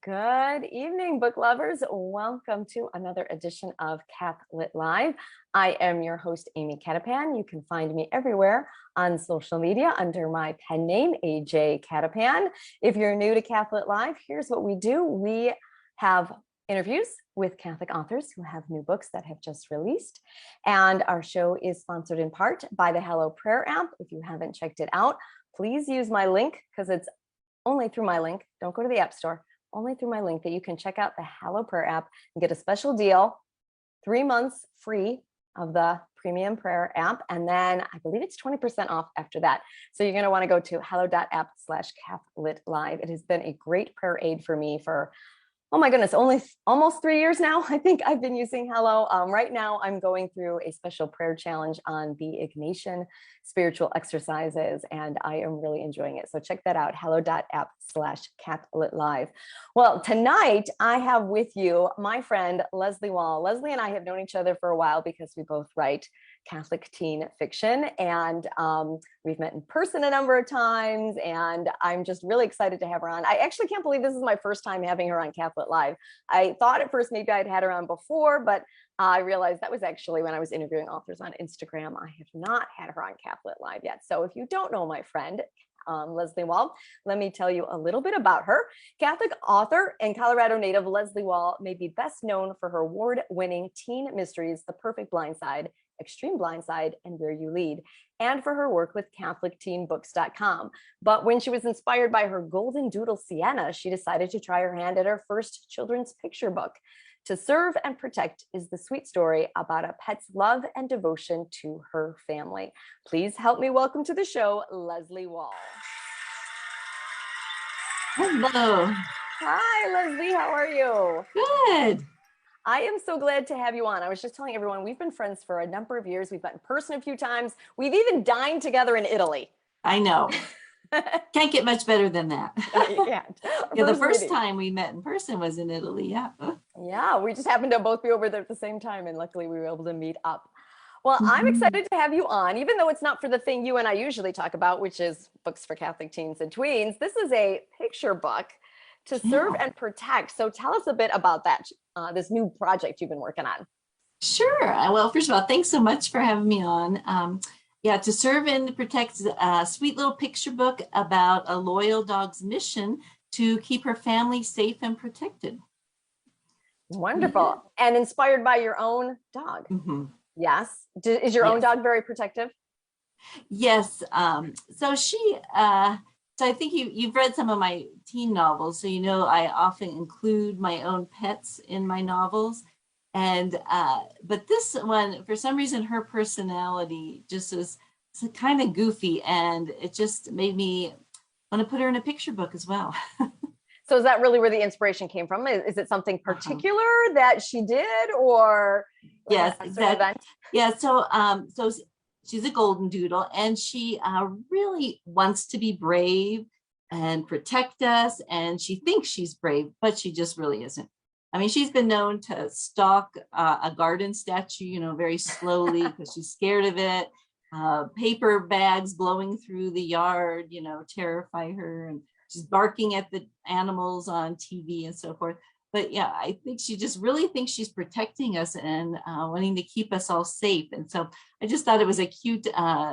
Good evening, book lovers. Welcome to another edition of Cath-Lit Live. I am your host, Amy Cattapan. You can find me everywhere on social media under my pen name, AJ Cattapan. If you're new to Cath-Lit Live, here's what we do. We have interviews with Catholic authors who have new books that have just released. And our show is sponsored in part by the Hello Prayer app. If you haven't checked it out, please use my link because it's only through my link. Don't go to the App Store. Only through my link that you can check out the Hello Prayer app and get a special deal, 3 months free of the premium prayer app. And then I believe it's 20% off after that. So you're going to want to go to hello.app/Cath-Lit-Live. It has been a great prayer aid for me for, oh my goodness, almost 3 years now. I think I've been using Hello. Right now, I'm going through a special prayer challenge on the Ignatian spiritual exercises, and I am really enjoying it. So check that out, hello.app/Cath-Lit-Live. Well, tonight I have with you my friend, Leslea Wahl. Leslea and I have known each other for a while because we both write Catholic teen fiction, and we've met in person a number of times, and I'm just really excited to have her on. I actually can't believe this is my first time having her on Cath-Lit Live. I thought at first maybe I'd had her on before, but I realized that was actually when I was interviewing authors on Instagram. I have not had her on Cath-Lit Live yet. So if you don't know my friend, Leslea Wahl, let me tell you a little bit about her. Catholic author and Colorado native Leslea Wahl may be best known for her award-winning teen mysteries, The Perfect Blindside, Extreme Blindside, and Where You Lead, and for her work with CatholicTeenBooks.com. But when she was inspired by her golden doodle Siena, she decided to try her hand at her first children's picture book. To Serve and Protect is the sweet story about a pet's love and devotion to her family. Please help me welcome to the show, Leslea Wahl. Hello. Hi, Leslea. How are you? Good. I am so glad to have you on. I was just telling everyone, we've been friends for a number of years. We've met in person a few times. We've even dined together in Italy. I know. Can't get much better than that. You can't. Yeah, the first time we met in person was in Italy. Yeah. Yeah, we just happened to both be over there at the same time, and luckily we were able to meet up. Well, I'm excited to have you on, even though it's not for the thing you and I usually talk about, which is books for Catholic teens and tweens. This is a picture book, To Serve and Protect. So tell us a bit about that, this new project you've been working on. Sure. Well, first of all, thanks so much for having me on. Yeah, To Serve and Protect is a sweet little picture book about a loyal dog's mission to keep her family safe and protected. Wonderful. And inspired by your own dog. Yes. Is your own dog very protective? Yes. So I think you've read some of my teen novels, so you know I often include my own pets in my novels. And but this one, for some reason, her personality just is kind of goofy, and it just made me want to put her in a picture book as well. So is that really where the inspiration came from? Is it something particular that she did, or yes, exactly. Yeah. So she's a golden doodle, and she really wants to be brave and protect us, and she thinks she's brave, but she just really isn't. I mean, she's been known to stalk a garden statue, you know, very slowly because she's scared of it. Paper bags blowing through the yard, you know, terrify her, and she's barking at the animals on TV and so forth. But yeah, I think she just really thinks she's protecting us and wanting to keep us all safe. And so I just thought it was a cute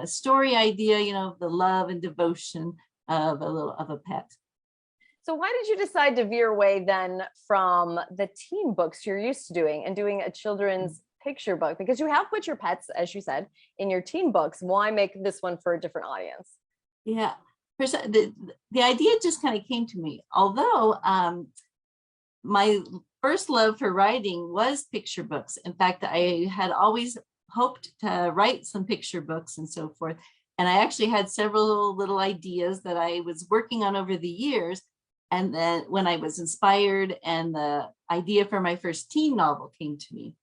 story idea, you know, the love and devotion of a pet. So why did you decide to veer away then from the teen books you're used to doing and doing a children's picture book? Because you have put your pets, as you said, in your teen books. Why make this one for a different audience? Yeah, the idea just kind of came to me. Although my first love for writing was picture books. In fact, I had always hoped to write some picture books and so forth. And I actually had several little ideas that I was working on over the years. And then when I was inspired and the idea for my first teen novel came to me.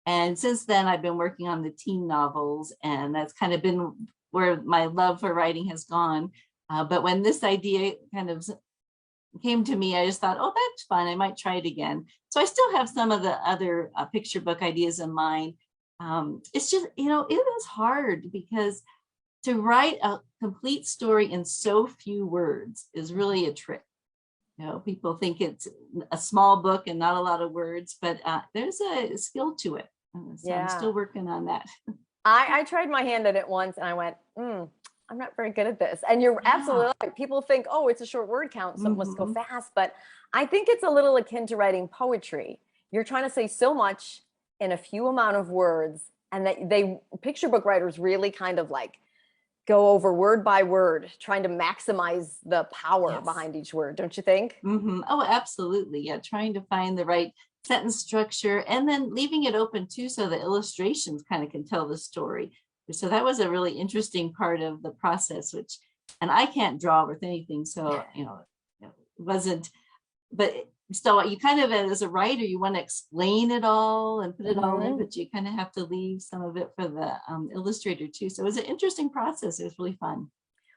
And since then, I've been working on the teen novels, and that's kind of been where my love for writing has gone. But when this idea kind of came to me, I just thought, oh, that's fun. I might try it again. So I still have some of the other picture book ideas in mind. It's just, you know, it is hard because to write a complete story in so few words is really a trick. people think it's a small book and not a lot of words, but there's a skill to it. So I'm still working on that. I tried my hand at it once and I went, I'm not very good at this. And you're absolutely right. People think, oh, it's a short word count, so it must go fast. But I think it's a little akin to writing poetry. You're trying to say so much in a few amount of words, and that picture book writers really kind of like go over word by word, trying to maximize the power behind each word, don't you think? Oh, absolutely. Yeah, trying to find the right sentence structure and then leaving it open too, so the illustrations kind of can tell the story. So that was a really interesting part of the process, and I can't draw with anything, so it wasn't, but still, you kind of, as a writer, you want to explain it all and put it all in, but you kind of have to leave some of it for the illustrator too. So it was an interesting process. It was really fun.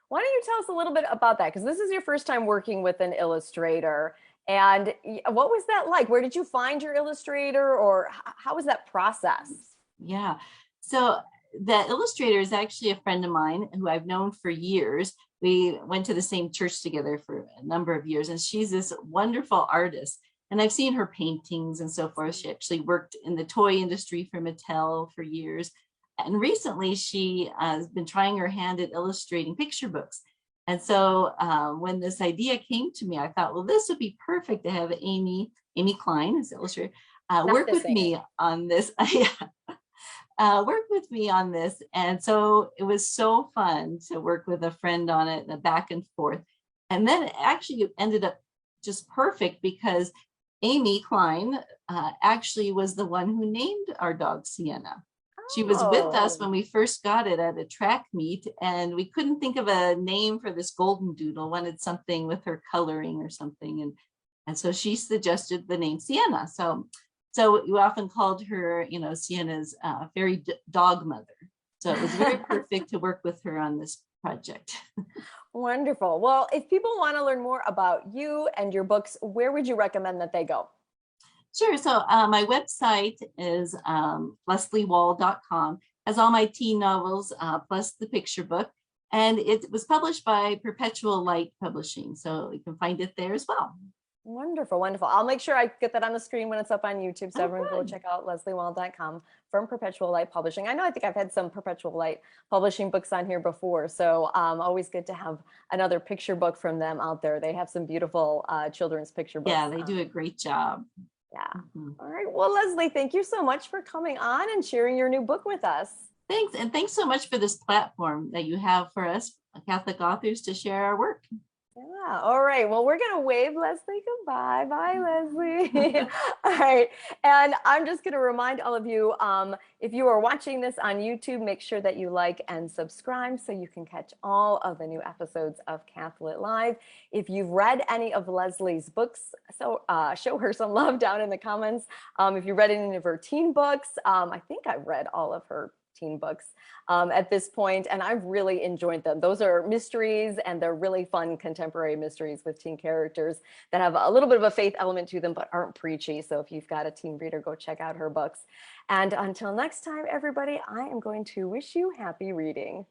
Why don't you tell us a little bit about that? Because this is your first time working with an illustrator. And what was that like? Where did you find your illustrator, or how was that process? Yeah. So the illustrator is actually a friend of mine who I've known for years. We went to the same church together for a number of years, and she's this wonderful artist. And I've seen her paintings and so forth. She actually worked in the toy industry for Mattel for years. And recently she has been trying her hand at illustrating picture books. And so when this idea came to me, I thought, well, this would be perfect to have Amy Klein, as illustrator, work with me on this. Work with me on this. And so it was so fun to work with a friend on it, the back and forth. And then actually it ended up just perfect, because Amy Klein actually was the one who named our dog Siena. She was with us when we first got it at a track meet, and we couldn't think of a name for this golden doodle, wanted something with her coloring or something. And so she suggested the name Siena. So you often called her, Siena's fairy dog mother. So it was very perfect to work with her on this project. Wonderful. Well, if people want to learn more about you and your books, where would you recommend that they go? Sure. So my website is lesliewahl.com. Has all my teen novels plus the picture book. And it was published by Perpetual Light Publishing. So you can find it there as well. Wonderful, wonderful. I'll make sure I get that on the screen when it's up on YouTube, so everyone go check out lesliewahl.com from Perpetual Light Publishing. I think I've had some Perpetual Light Publishing books on here before, so always good to have another picture book from them out there. They have some beautiful children's picture books. Yeah, they do a great job. Yeah. All right. Well, Leslea, thank you so much for coming on and sharing your new book with us. Thanks. And thanks so much for this platform that you have for us Catholic authors to share our work. Yeah. All right. Well, we're going to wave Leslea goodbye. Bye, Leslea. All right. And I'm just going to remind all of you, if you are watching this on YouTube, make sure that you like and subscribe so you can catch all of the new episodes of Cath-Lit Live. If you've read any of Leslie's books, so show her some love down in the comments. If you read any of her teen books, I think I've read all of her teen books at this point, and I've really enjoyed them. Those are mysteries, and they're really fun contemporary mysteries with teen characters that have a little bit of a faith element to them but aren't preachy. So if you've got a teen reader, go check out her books. And until next time, everybody, I am going to wish you happy reading.